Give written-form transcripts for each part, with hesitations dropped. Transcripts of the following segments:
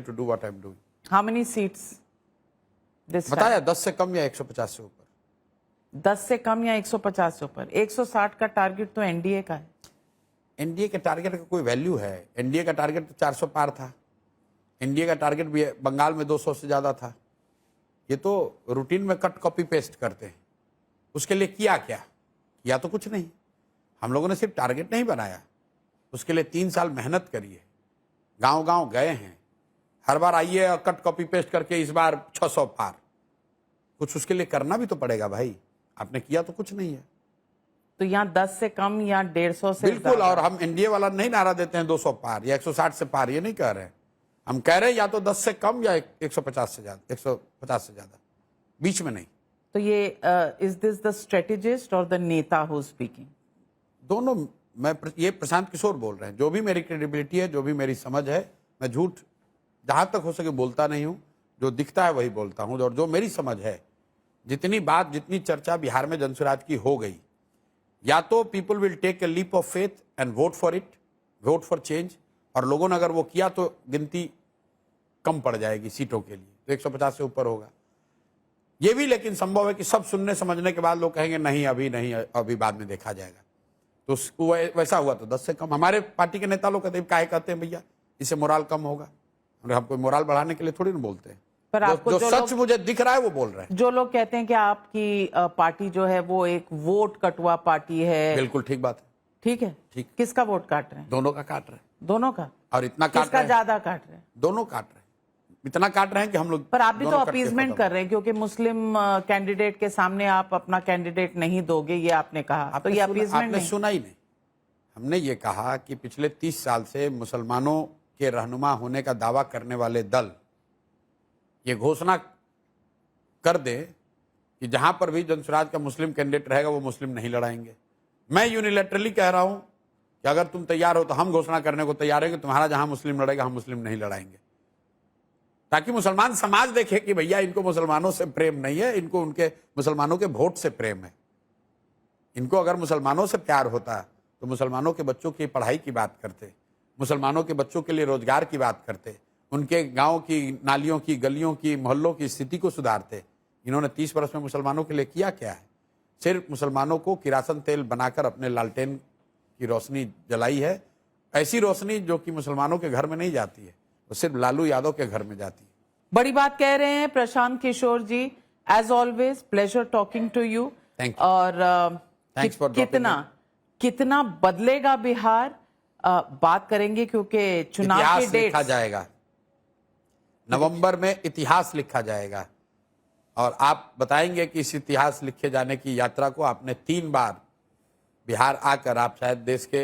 to do what I'm doing. How many seats this time? बताया 10 से कम या 150 से ऊपर। 10 से कम या 150 से ऊपर। 160 का टारगेट तो एनडीए का है। एनडीए के टारगेट का कोई वैल्यू है? एनडीए का टारगेट तो 400 पार था। एनडीए का टारगेट भी बंगाल में 200 से ज्यादा था। ये तो रूटीन में कट कॉपी पेस्ट करते हैं। उसके लिए किया क्या? किया तो कुछ नहीं। हम लोगों ने सिर्फ टारगेट नहीं बनाया, उसके लिए 3 साल मेहनत करी है। गांव गांव गए हैं, हर बार आइए और कट कॉपी पेस्ट करके इस बार 600 पार। कुछ उसके लिए करना भी तो पड़ेगा भाई। आपने किया तो कुछ नहीं है। तो यहाँ 10 से कम या 150 से बिल्कुल। और हम एनडीए वाला नहीं नारा देते हैं 200 पार या 160 से पार, ये नहीं कह रहे हैं। हम कह रहे हैं या तो 10 से कम या 150 से ज्यादा, 150 से ज्यादा, बीच में नहीं। तो ये इज दिस द स्ट्रेटेजिस्ट और द नेता हु स्पीकिंग? दोनों। ये प्रशांत किशोर बोल रहे हैं। जो भी मेरी क्रेडिबिलिटी है, जो भी मेरी समझ है, मैं झूठ जहां तक हो सके बोलता नहीं हूं। जो दिखता है वही बोलता हूं। और जो मेरी समझ है, जितनी बात, जितनी चर्चा बिहार में जनसुराज की हो गई, या तो people will take a leap of faith and vote for it, vote for change. और लोगों ने अगर वो किया तो गिनती कम पड़ जाएगी सीटों के लिए, तो 150 से ऊपर होगा। ये भी लेकिन संभव है कि सब सुनने समझने के बाद लोग कहेंगे नहीं, अभी नहीं, अभी बाद में देखा जाएगा। तो वैसा हुआ तो 10 से कम। हमारे पार्टी के नेता लोग कहते हैं, काहे कहते हैं भैया, इससे मोराल कम होगा। हम कोई मोराल बढ़ाने के लिए थोड़ी ना बोलते हैं। पर आपको जो सच मुझे दिख रहा है वो बोल रहे हैं। जो लोग कहते हैं कि आपकी पार्टी जो है वो एक वोट कटुआ पार्टी है। बिल्कुल ठीक बात है। ठीक है। ठीक। किसका वोट काट रहे हैं? दोनों का काट रहे हैं। दोनों का? और इतना काट किसका रहे हैं, ज्यादा काट रहे हैं? दोनों काट रहे हैं। इतना काट रहे हैं कि हम लोग। पर आप भी तो दोनों कट के अपीजमेंट खत्म। कर रहे हैं, क्योंकि मुस्लिम कैंडिडेट के सामने आप अपना कैंडिडेट नहीं दोगे, ये आपने कहा। तो ये अपीजमेंट आपने नहीं? सुना ही नहीं। हमने ये कहा कि पिछले 30 साल से मुसलमानों के रहनुमा होने का दावा करने वाले दल ये घोषणा कर दे कि जहां पर भी जनसुराज का मुस्लिम कैंडिडेट रहेगा वो मुस्लिम नहीं लड़ाएंगे। मैं यूनिलैटरली कह रहा हूं कि अगर तुम तैयार हो तो हम घोषणा करने को तैयार है कि तुम्हारा जहां मुस्लिम लड़ेगा हम मुस्लिम नहीं लड़ाएंगे, ताकि मुसलमान समाज देखे कि भैया इनको मुसलमानों से प्रेम नहीं है, इनको उनके मुसलमानों के वोट से प्रेम है। इनको अगर मुसलमानों से प्यार होता तो मुसलमानों के बच्चों की पढ़ाई की बात करते, मुसलमानों के बच्चों के लिए रोजगार की बात करते, उनके गांव की नालियों की, गलियों की, मोहल्लों की स्थिति को सुधारते। इन्होंने 30 वर्ष में मुसलमानों के लिए किया क्या है? सिर्फ मुसलमानों को किरासन तेल बनाकर अपने लालटेन की रोशनी जलाई है। ऐसी रोशनी जो कि मुसलमानों के घर में नहीं जाती है, वो सिर्फ लालू यादव के घर में जाती है। बड़ी बात कह रहे हैं Prashant Kishor ji. As always pleasure talking to you. Thank you. और Thanks for dropping in. कितना बदलेगा बिहार, बात करेंगे, क्योंकि चुनाव की इतिहास डेट लिखा जाएगा नवंबर में। इतिहास लिखा जाएगा और आप बताएंगे कि इस इतिहास लिखे जाने की यात्रा को आपने 3 बार बिहार आकर, आप शायद देश के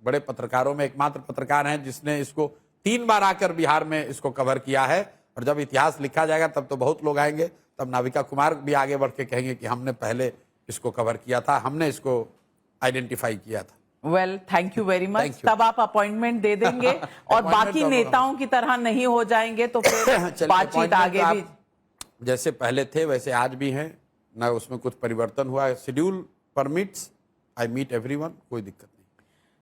बड़े पत्रकारों में एकमात्र पत्रकार हैं जिसने इसको 3 बार आकर बिहार में इसको कवर किया है। और जब इतिहास लिखा जाएगा तब तो बहुत लोग आएंगे, तब नाविका कुमार भी आगे बढ़ के कहेंगे कि हमने पहले इसको कवर किया था, हमने इसको आइडेंटिफाई किया था। Well, thank you very much. Thank you. तब आप अपॉइंटमेंट दे देंगे और बाकी तो नेताओं की तरह नहीं हो जाएंगे तो फिर बातचीत आगे भी जैसे पहले थे वैसे आज भी हैं, ना उसमें कुछ परिवर्तन हुआ है। Schedule permits, I meet everyone, कोई दिक्कत नहीं।